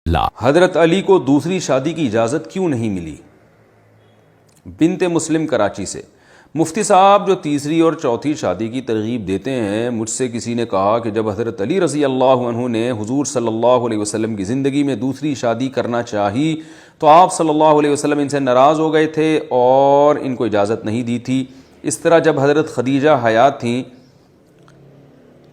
حضرت علی کو دوسری شادی کی اجازت کیوں نہیں ملی؟ بنت مسلم کراچی سے۔ مفتی صاحب جو تیسری اور چوتھی شادی کی ترغیب دیتے ہیں، مجھ سے کسی نے کہا کہ جب حضرت علی رضی اللہ عنہ نے حضور صلی اللہ علیہ وسلم کی زندگی میں دوسری شادی کرنا چاہی تو آپ صلی اللہ علیہ وسلم ان سے ناراض ہو گئے تھے اور ان کو اجازت نہیں دی تھی۔ اس طرح جب حضرت خدیجہ حیات تھیں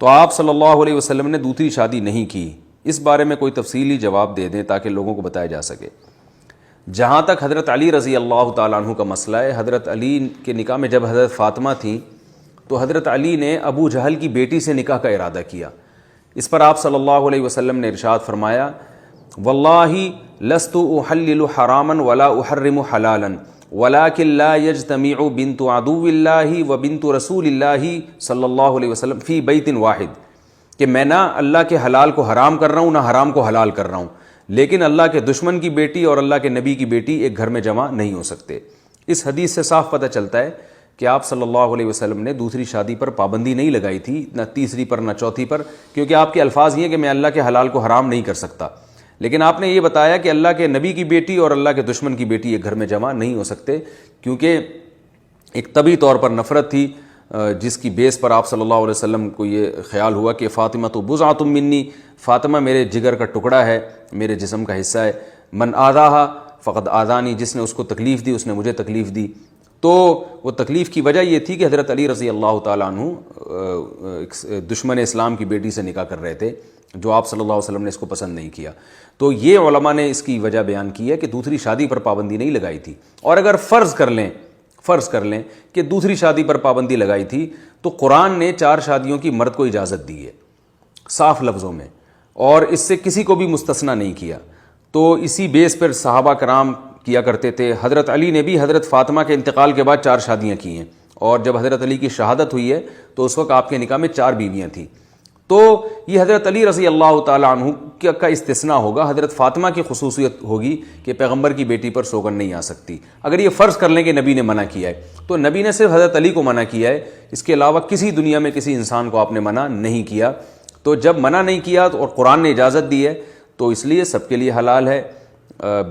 تو آپ صلی اللہ علیہ وسلم نے دوسری شادی نہیں کی۔ اس بارے میں کوئی تفصیلی جواب دے دیں تاکہ لوگوں کو بتایا جا سکے۔ جہاں تک حضرت علی رضی اللہ تعالیٰ عنہ کا مسئلہ ہے، حضرت علی کے نکاح میں جب حضرت فاطمہ تھیں تو حضرت علی نے ابو جہل کی بیٹی سے نکاح کا ارادہ کیا۔ اس پر آپ صلی اللہ علیہ وسلم نے ارشاد فرمایا، واللہ لست احلل حراما ولا احرم حلالا ولكن لا يجتمع بنت عدو اللہ وبنت رسول اللہ صلی اللہ علیہ وسلم فی بیت واحد، کہ میں نہ اللہ کے حلال کو حرام کر رہا ہوں نہ حرام کو حلال کر رہا ہوں، لیکن اللہ کے دشمن کی بیٹی اور اللہ کے نبی کی بیٹی ایک گھر میں جمع نہیں ہو سکتے۔ اس حدیث سے صاف پتہ چلتا ہے کہ آپ صلی اللہ علیہ وسلم نے دوسری شادی پر پابندی نہیں لگائی تھی، نہ تیسری پر نہ چوتھی پر، کیونکہ آپ کے الفاظ یہ ہیں کہ میں اللہ کے حلال کو حرام نہیں کر سکتا، لیکن آپ نے یہ بتایا کہ اللہ کے نبی کی بیٹی اور اللہ کے دشمن کی بیٹی ایک گھر میں جمع نہیں ہو سکتے، کیونکہ ایک طبی طور پر نفرت تھی جس کی بیس پر آپ صلی اللہ علیہ وسلم کو یہ خیال ہوا کہ فاطمہ تو بضعۃ منی، فاطمہ میرے جگر کا ٹکڑا ہے، میرے جسم کا حصہ ہے، من آذاہا فقد آذانی، جس نے اس کو تکلیف دی اس نے مجھے تکلیف دی۔ تو وہ تکلیف کی وجہ یہ تھی کہ حضرت علی رضی اللہ تعالیٰ عنہ دشمن اسلام کی بیٹی سے نکاح کر رہے تھے، جو آپ صلی اللہ علیہ وسلم نے اس کو پسند نہیں کیا۔ تو یہ علماء نے اس کی وجہ بیان کی ہے کہ دوسری شادی پر پابندی نہیں لگائی تھی۔ اور اگر فرض کر لیں کہ دوسری شادی پر پابندی لگائی تھی تو قرآن نے 4 شادیوں کی مرد کو اجازت دی ہے صاف لفظوں میں، اور اس سے کسی کو بھی مستثنیٰ نہیں کیا۔ تو اسی بیس پر صحابہ کرام کیا کرتے تھے۔ حضرت علی نے بھی حضرت فاطمہ کے انتقال کے بعد 4 شادیاں کی ہیں، اور جب حضرت علی کی شہادت ہوئی ہے تو اس وقت آپ کے نکاح میں 4 بیویاں تھیں۔ تو یہ حضرت علی رضی اللہ تعالیٰ عنہ کا استثناء ہوگا، حضرت فاطمہ کی خصوصیت ہوگی کہ پیغمبر کی بیٹی پر سوگن نہیں آ سکتی۔ اگر یہ فرض کر لیں کہ نبی نے منع کیا ہے تو نبی نے صرف حضرت علی کو منع کیا ہے، اس کے علاوہ کسی دنیا میں کسی انسان کو آپ نے منع نہیں کیا۔ تو جب منع نہیں کیا اور قرآن نے اجازت دی ہے تو اس لیے سب کے لیے حلال ہے،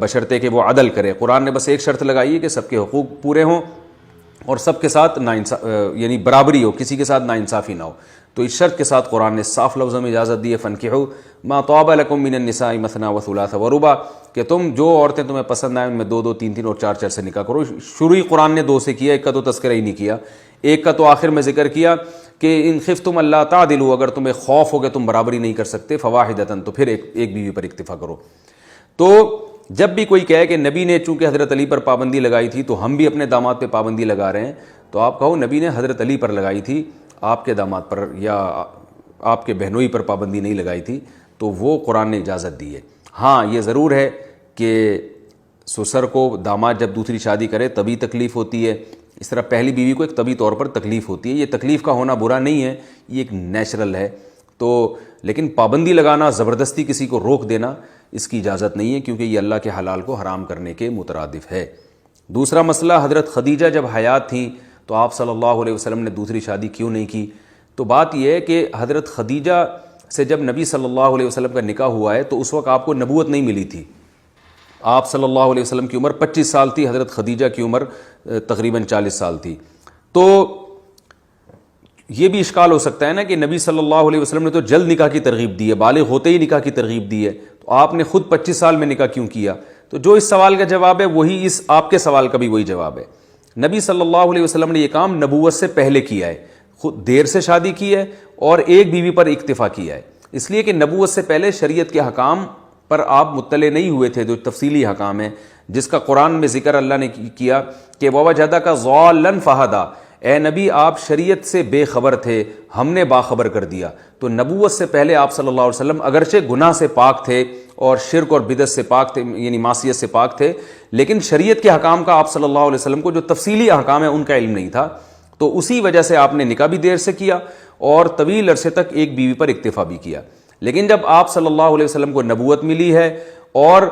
بشرطے کہ وہ عدل کرے۔ قرآن نے بس ایک شرط لگائی ہے کہ سب کے حقوق پورے ہوں اور سب کے ساتھ یعنی برابری ہو، کسی کے ساتھ ناانصافی نہ ہو۔ تو اس شرط کے ساتھ قرآن نے صاف لفظوں میں اجازت دی ہے، فَانْكِحُوا مَا طَابَ لَكُم مِّنَ النِّسَاءِ مَثْنَىٰ وَثُلَاثَ وَرُبَاعَ، کہ تم جو عورتیں تمہیں پسند آئیں ان میں 2 2 3 3 اور 4 4 سے نکاح کرو۔ شروع ہی قرآن نے 2 سے کیا، ایک کا تو تذکرہ ہی نہیں کیا، ایک کا تو آخر میں ذکر کیا کہ ان خفتم اللہ تعدلوا، اگر تمہیں خوف ہو کہ تم برابری نہیں کر سکتے، فواحدۃ، تو پھر ایک بیوی پر اکتفا کرو۔ تو جب بھی کوئی کہے کہ نبی نے چونکہ حضرت علی پر پابندی لگائی تھی تو ہم بھی اپنے داماد پہ پابندی لگا رہے ہیں، تو آپ کہو نبی نے حضرت علی پر لگائی تھی، آپ کے داماد پر یا آپ کے بہنوئی پر پابندی نہیں لگائی تھی، تو وہ قرآن نے اجازت دی ہے۔ ہاں یہ ضرور ہے کہ سسر کو داماد جب دوسری شادی کرے تبھی تکلیف ہوتی ہے، اس طرح پہلی بیوی کو ایک طبی طور پر تکلیف ہوتی ہے۔ یہ تکلیف کا ہونا برا نہیں ہے، یہ ایک نیچرل ہے۔ تو لیکن پابندی لگانا، زبردستی کسی کو روک دینا، اس کی اجازت نہیں ہے، کیونکہ یہ اللہ کے حلال کو حرام کرنے کے مترادف ہے۔ دوسرا مسئلہ، حضرت خدیجہ جب حیات تھیں تو آپ صلی اللہ علیہ وسلم نے دوسری شادی کیوں نہیں کی؟ تو بات یہ ہے کہ حضرت خدیجہ سے جب نبی صلی اللہ علیہ وسلم کا نکاح ہوا ہے تو اس وقت آپ کو نبوت نہیں ملی تھی۔ آپ صلی اللہ علیہ وسلم کی عمر 25 سال تھی، حضرت خدیجہ کی عمر تقریباً 40 سال تھی۔ تو یہ بھی اشکال ہو سکتا ہے نا کہ نبی صلی اللہ علیہ وسلم نے تو جلد نکاح کی ترغیب دی ہے، بالغ ہوتے ہی نکاح کی ترغیب دی ہے، تو آپ نے خود 25 سال میں نکاح کیوں کیا؟ تو جو اس سوال کا جواب ہے وہی اس آپ کے سوال کا بھی وہی جواب ہے۔ نبی صلی اللہ علیہ وسلم نے یہ کام نبوت سے پہلے کیا ہے، خود دیر سے شادی کی ہے اور ایک بیوی پر اکتفا کیا ہے، اس لیے کہ نبوت سے پہلے شریعت کے حکام پر آپ مطلع نہیں ہوئے تھے، جو تفصیلی حکام ہیں جس کا قرآن میں ذکر اللہ نے کیا کہ وَوَجَدَكَ ضَالًّا فَهَدَىٰ، اے نبی آپ شریعت سے بے خبر تھے، ہم نے باخبر کر دیا۔ تو نبوت سے پہلے آپ صلی اللہ علیہ وسلم اگرچہ گناہ سے پاک تھے اور شرک اور بدعت سے پاک تھے، یعنی معصیت سے پاک تھے، لیکن شریعت کے حکام کا آپ صلی اللہ علیہ وسلم کو جو تفصیلی احکام ہیں ان کا علم نہیں تھا، تو اسی وجہ سے آپ نے نکاح بھی دیر سے کیا اور طویل عرصے تک ایک بیوی پر اکتفا بھی کیا۔ لیکن جب آپ صلی اللہ علیہ وسلم کو نبوت ملی ہے اور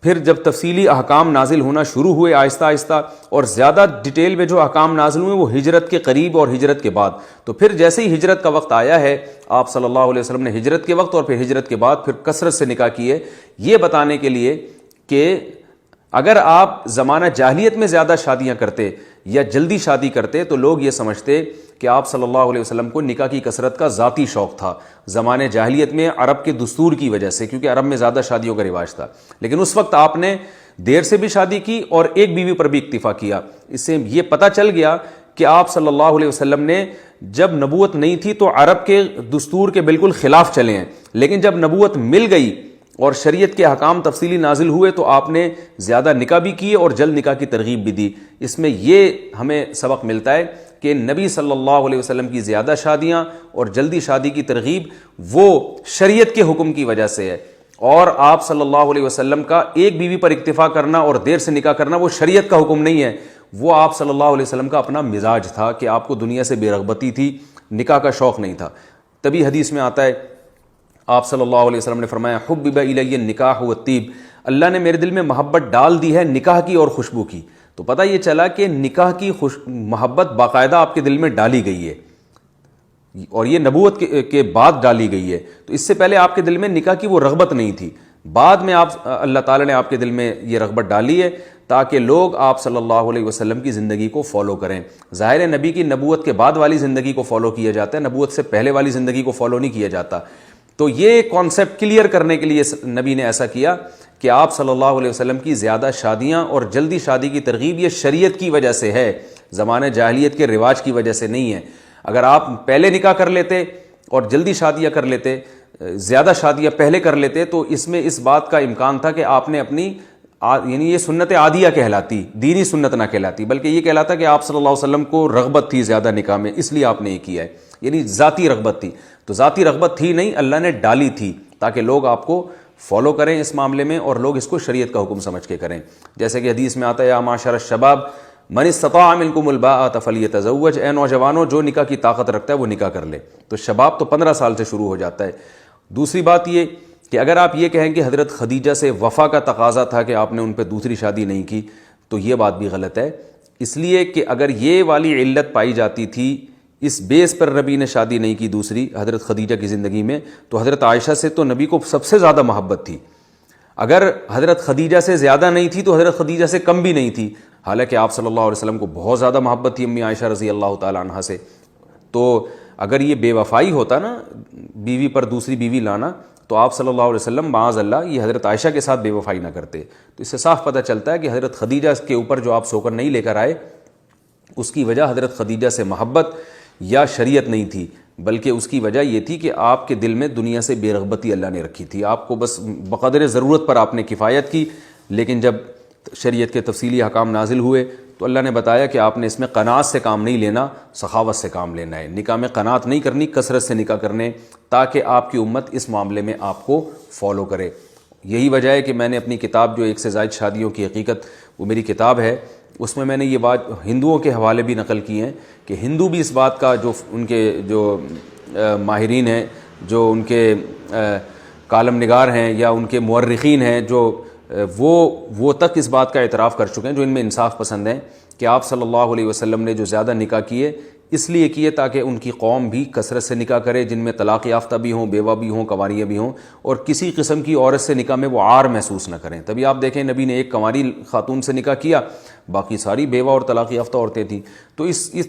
پھر جب تفصیلی احکام نازل ہونا شروع ہوئے آہستہ آہستہ، اور زیادہ ڈیٹیل میں جو احکام نازل ہوئے وہ ہجرت کے قریب اور ہجرت کے بعد. تو پھر جیسے ہی ہجرت کا وقت آیا ہے، آپ صلی اللہ علیہ وسلم نے ہجرت کے وقت اور پھر ہجرت کے بعد پھر کثرت سے نکاح کیے، یہ بتانے کے لیے کہ اگر آپ زمانہ جاہلیت میں زیادہ شادیاں کرتے یا جلدی شادی کرتے تو لوگ یہ سمجھتے کہ آپ صلی اللہ علیہ وسلم کو نکاح کی کثرت کا ذاتی شوق تھا زمانہ جاہلیت میں عرب کے دستور کی وجہ سے، کیونکہ عرب میں زیادہ شادیوں کا رواج تھا. لیکن اس وقت آپ نے دیر سے بھی شادی کی اور ایک بیوی پر بھی اکتفا کیا. اس سے یہ پتہ چل گیا کہ آپ صلی اللہ علیہ وسلم نے جب نبوت نہیں تھی تو عرب کے دستور کے بالکل خلاف چلے ہیں، لیکن جب نبوت مل گئی اور شریعت کے احکام تفصیلی نازل ہوئے تو آپ نے زیادہ نکاح بھی کیے اور جلد نکاح کی ترغیب بھی دی. اس میں یہ ہمیں سبق ملتا ہے کہ نبی صلی اللہ علیہ وسلم کی زیادہ شادیاں اور جلدی شادی کی ترغیب وہ شریعت کے حکم کی وجہ سے ہے، اور آپ صلی اللہ علیہ وسلم کا ایک بیوی پر اکتفا کرنا اور دیر سے نکاح کرنا وہ شریعت کا حکم نہیں ہے، وہ آپ صلی اللہ علیہ وسلم کا اپنا مزاج تھا کہ آپ کو دنیا سے بے رغبتی تھی، نکاح کا شوق نہیں تھا. تبھی حدیث میں آتا ہے، آپ صلی اللہ علیہ وسلم نے فرمایا حبب الی النکاح والطیب، اللہ نے میرے دل میں محبت ڈال دی ہے نکاح کی اور خوشبو کی. تو پتہ یہ چلا کہ نکاح کی محبت باقاعدہ آپ کے دل میں ڈالی گئی ہے، اور یہ نبوت کے بعد ڈالی گئی ہے. تو اس سے پہلے آپ کے دل میں نکاح کی وہ رغبت نہیں تھی، بعد میں اللہ تعالیٰ نے آپ کے دل میں یہ رغبت ڈالی ہے تاکہ لوگ آپ صلی اللہ علیہ وسلم کی زندگی کو فالو کریں. ظاہر ہے نبی کی نبوت کے بعد والی زندگی کو فالو کیا جاتا ہے، نبوت سے پہلے والی زندگی کو فالو نہیں کیا جاتا. تو یہ کانسیپٹ کلیئر کرنے کے لیے نبی نے ایسا کیا کہ آپ صلی اللہ علیہ وسلم کی زیادہ شادیاں اور جلدی شادی کی ترغیب یہ شریعت کی وجہ سے ہے، زمانہ جاہلیت کے رواج کی وجہ سے نہیں ہے. اگر آپ پہلے نکاح کر لیتے اور جلدی شادیاں کر لیتے، زیادہ شادیاں پہلے کر لیتے، تو اس میں اس بات کا امکان تھا کہ آپ نے اپنی یعنی یہ سنت عادیہ کہلاتی، دینی سنت نہ کہلاتی، بلکہ یہ کہلاتا کہ آپ صلی اللہ علیہ وسلم کو رغبت تھی زیادہ نکاح میں، اس لیے آپ نے یہ کیا ہے، یعنی ذاتی رغبت تھی. تو ذاتی رغبت تھی نہیں، اللہ نے ڈالی تھی تاکہ لوگ آپ کو فالو کریں اس معاملے میں اور لوگ اس کو شریعت کا حکم سمجھ کے کریں. جیسے کہ حدیث میں آتا ہے یا معاشر الشباب من استطاع منکم الباءۃ فلیتزوج، اے نوجوانوں جو نکاح کی طاقت رکھتا ہے وہ نکاح کر لے. تو شباب تو 15 سال سے شروع ہو جاتا ہے. دوسری بات یہ کہ اگر آپ یہ کہیں کہ حضرت خدیجہ سے وفا کا تقاضا تھا کہ آپ نے ان پہ دوسری شادی نہیں کی، تو یہ بات بھی غلط ہے، اس لیے کہ اگر یہ والی علت پائی جاتی تھی، اس بیس پر نبی نے شادی نہیں کی دوسری حضرت خدیجہ کی زندگی میں، تو حضرت عائشہ سے تو نبی کو سب سے زیادہ محبت تھی. اگر حضرت خدیجہ سے زیادہ نہیں تھی تو حضرت خدیجہ سے کم بھی نہیں تھی، حالانکہ آپ صلی اللہ علیہ وسلم کو بہت زیادہ محبت تھی امی عائشہ رضی اللہ تعالی عنہا سے. تو اگر یہ بے وفائی ہوتا نا، بیوی پر دوسری بیوی لانا، تو آپ صلی اللہ علیہ وسلم معاذ اللہ یہ حضرت عائشہ کے ساتھ بے وفائی نہ کرتے. تو اس سے صاف پتہ چلتا ہے کہ حضرت خدیجہ کے اوپر جو آپ سوکر نہیں لے کر آئے، اس کی وجہ حضرت خدیجہ سے محبت یا شریعت نہیں تھی، بلکہ اس کی وجہ یہ تھی کہ آپ کے دل میں دنیا سے بے رغبتی اللہ نے رکھی تھی. آپ کو بس بقدر ضرورت پر آپ نے کفایت کی، لیکن جب شریعت کے تفصیلی احکام نازل ہوئے تو اللہ نے بتایا کہ آپ نے اس میں قناعت سے کام نہیں لینا، سخاوت سے کام لینا ہے. نکاح میں قناعت نہیں کرنی، کثرت سے نکاح کرنے، تاکہ آپ کی امت اس معاملے میں آپ کو فالو کرے. یہی وجہ ہے کہ میں نے اپنی کتاب جو 1 سے زائد شادیوں کی حقیقت، وہ میری کتاب ہے، اس میں نے یہ بات ہندوؤں کے حوالے بھی نقل کی ہیں کہ ہندو بھی اس بات کا، جو ان کے جو ماہرین ہیں، جو ان کے کالم نگار ہیں یا ان کے مورخین ہیں، جو وہ تک اس بات کا اعتراف کر چکے ہیں، جو ان میں انصاف پسند ہیں، کہ آپ صلی اللہ علیہ وسلم نے جو زیادہ نکاح کیے اس لیے کیے تاکہ ان کی قوم بھی کثرت سے نکاح کرے، جن میں طلاق یافتہ بھی ہوں، بیوہ بھی ہوں، کنواریاں بھی ہوں، اور کسی قسم کی عورت سے نکاح میں وہ عار محسوس نہ کریں. تبھی آپ دیکھیں نبی نے ایک کنواری خاتون سے نکاح کیا، باقی ساری بیوہ اور طلاق یافتہ عورتیں تھیں. تو اس